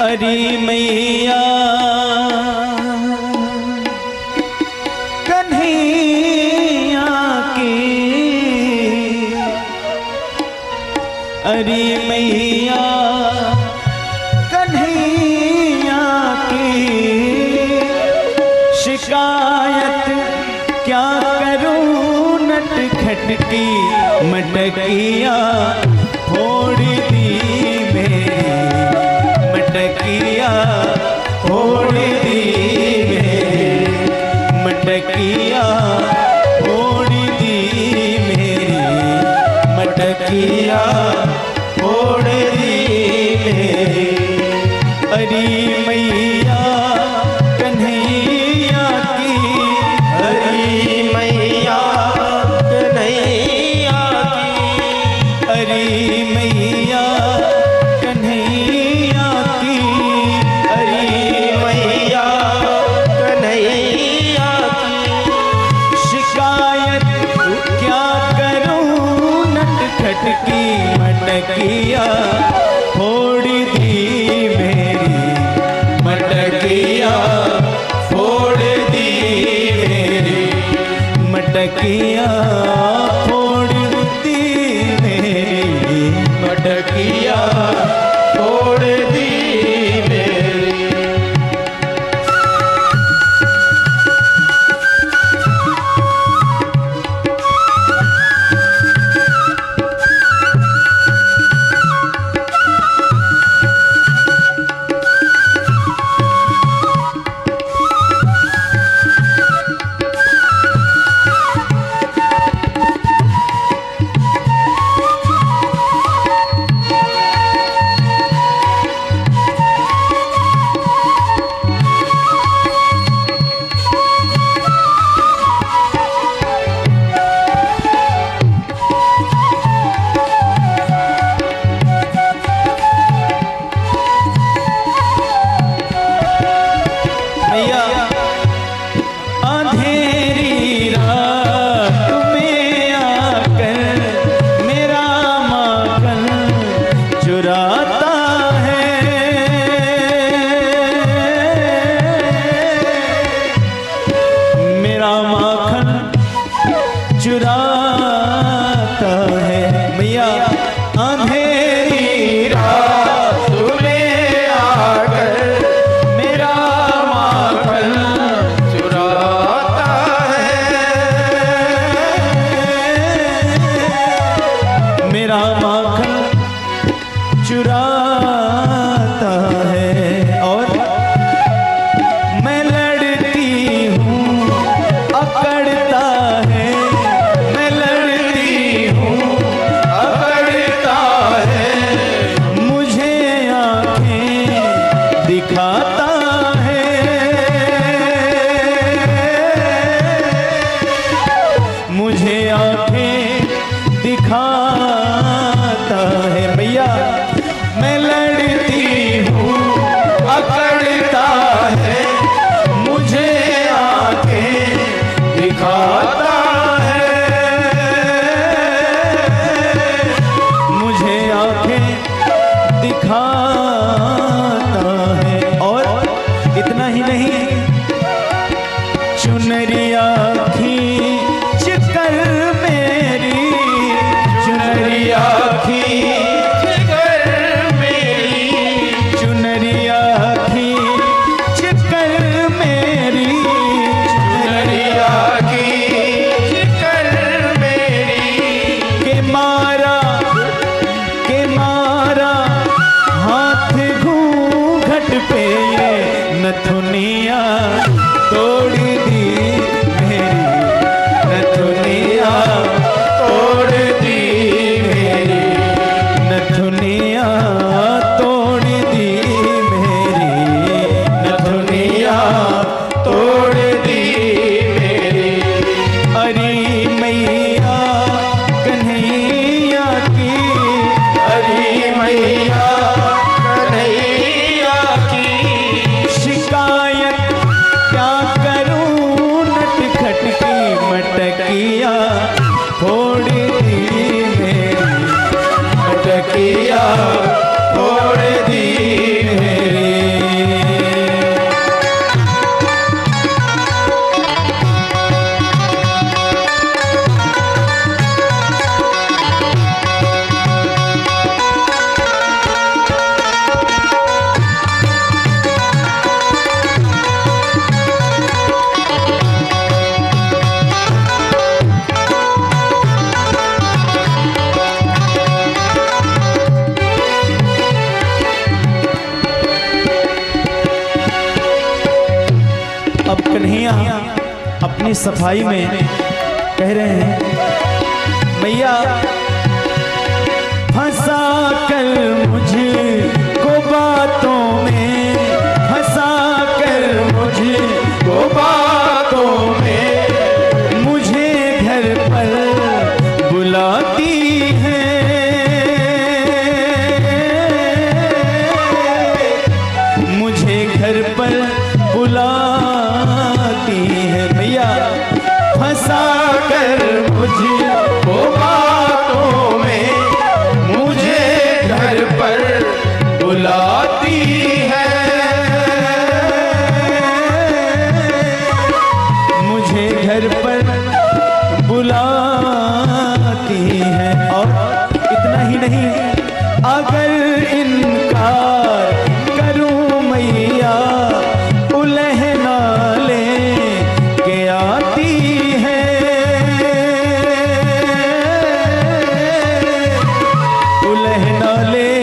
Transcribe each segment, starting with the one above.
अरे मैया कन्हैया की, अरे मैया कन्हैया की, शिकायत क्या करूं नटखट की, मटकिया फोड़ दी मेरी, मटकिया फोड़ दी मेरी, मटकिया फोड़ दी मेरी, मटकिया फोड़ दी मेरी। अरे मैया कन्हैया की, अरे मैया कन्हैया की, अरे मैया कन्हैया की, अरे मैया कन्हैया की, शिकायत क्या करूं नटखट की, मटकिया फोड़ दी मेरी, मटकिया फोड़ दी मेरी, मटकिया फोड़ दी मेरी, मटकिया फोड़ दी मेरी। मैया अंधेरी रात में आकर मेरा माखन चुराता है, मेरा माखन चुराता है। मैया अंधेरी रात में आकर मेरा माखन चुराता है, मेरा माखन चुराता है। और मैं लड़ती हूँ अकड़ता है, मैं लड़ती हूँ अकड़ता है, मुझे आंखें दिखाता है, मुझे आंखें दिखाता है। भैया मैं लड़ती हूँ अकड़ता है, मुझे आंखें दिखाता है, मुझे आंखें दिखाता है। और इतना ही नहीं, चुनरिया खींच कर मेरी, चुनरिया अपनी सफाई में कह रहे हैं, मैया फंसा कर मुझको बातों में, फंसा कर मुझको बातों में, मुझे घर पर बुलाती है, मुझे घर पर बुलाती है। मैया फंसा कर मुझको बातों में, मुझे घर पर बुलाती है, मुझे घर पर बुलाती है। और इतना ही नहीं, अगर इनकार करूं मैया उलह ना ले के आती है, उलह ना ले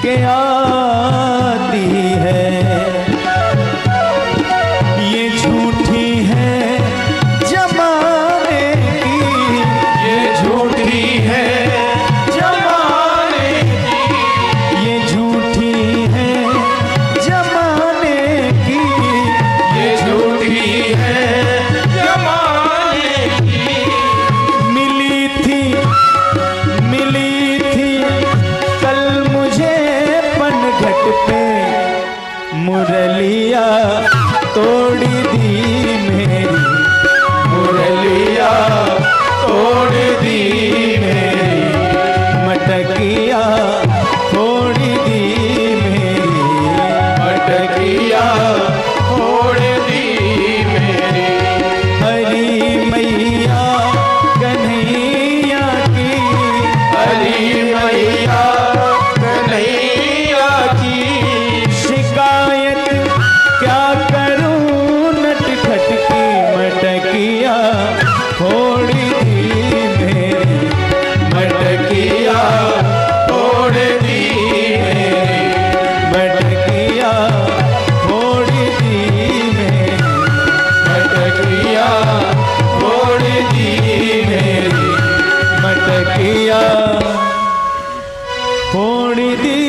के आती है। ये झूठी है जमाने की, ये झूठी है जमाने की, ये झूठी है जमाने की, ये झूठी है जमाने की। मिली थी कल मुझे पनघट पे, मुरलिया तोड़ी दी मेरी, मुरलिया तोड़ दी मेरी, मटकिया तोड़ी दी मेरी, मटकिया तोड़ दी मेरी। हरी मैया कन्हैया की, हरी मैया कन्हैया की, शिकायत क्या करूं नटखट की, मटकिया थोड़ी दी मेरी, मटकिया तोड़ दी मेरी, मटकिया थोड़ी दी मेरी, मटकिया तोड़ दी मेरी। मटकिया थोड़ी दी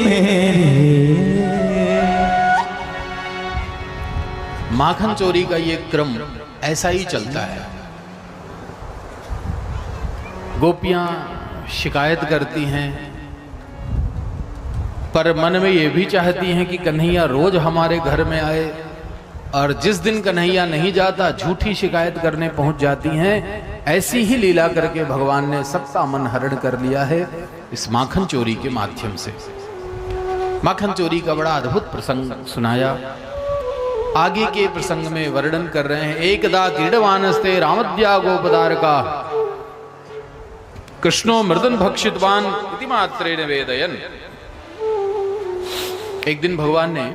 मेरी। माखन चोरी का ये क्रम ऐसा ही चलता है। गोपियां शिकायत करती हैं, पर मन में ये भी चाहती हैं कि कन्हैया रोज हमारे घर में आए, और जिस दिन कन्हैया नहीं जाता झूठी शिकायत करने पहुंच जाती हैं। ऐसी ही लीला करके भगवान ने सबका मन हरण कर लिया है इस माखन चोरी के माध्यम से। माखन चोरी का बड़ा अद्भुत प्रसंग सुनाया। आगे के प्रसंग में वर्णन कर रहे हैं, एकदा क्रीडवानस्ते रामद्या गोपदार का कृष्णो मृदन भक्षितवान इति मात्रेण वेदयन। एक दिन भगवान ने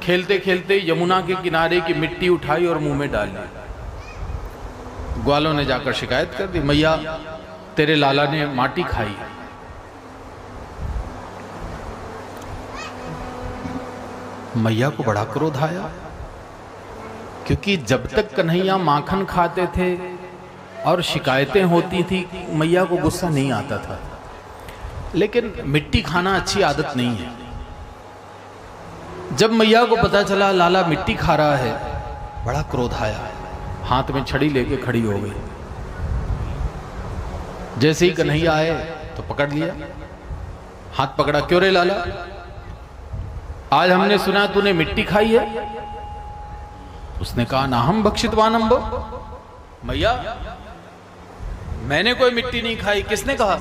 खेलते खेलते यमुना के किनारे की मिट्टी उठाई और मुंह में डाल ली। ग्वालों ने जाकर शिकायत कर दी, मैया तेरे लाला ने माटी खाई। मैया को बड़ा क्रोध आया, क्योंकि जब तक कन्हैया माखन खाते थे और शिकायतें होती थी मैया को गुस्सा नहीं आता था, लेकिन मिट्टी खाना अच्छी आदत नहीं है। जब मैया को पता चला लाला मिट्टी खा रहा है, बड़ा क्रोध आया, हाथ में छड़ी लेके खड़ी हो गई। जैसे ही कन्हैया आए तो पकड़ लिया, हाथ पकड़ा, क्यों रे लाला, आज हमने सुना तूने मिट्टी खाई है। उसने कहा ना हम भक्षितवानम्ब, मैया मैंने कोई मिट्टी नहीं खाई, किसने कहा।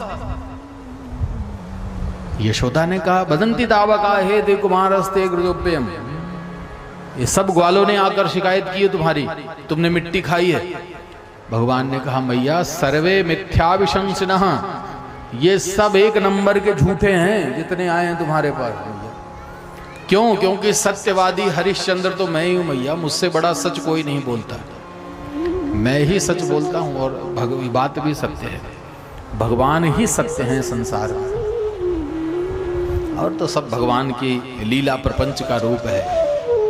यशोदा ने कहा बदंती दावा का हे दे कुमारस्ते गृदोप्यम, ये सब ग्वालों ने आकर शिकायत की है तुम्हारी, तुमने मिट्टी खाई है। भगवान ने कहा मैया सर्वे मिथ्याभिशंसिनः, ये सब एक नंबर के झूठे हैं जितने आए हैं तुम्हारे पास। क्यों? क्योंकि सत्यवादी हरिश्चंद्र तो मैं ही हूं मैया, मुझसे बड़ा सच कोई नहीं बोलता, मैं ही सच बोलता हूं और बात भी सत्य है, भगवान ही सत्य हैं संसार में, और तो सब भगवान की लीला प्रपंच का रूप है।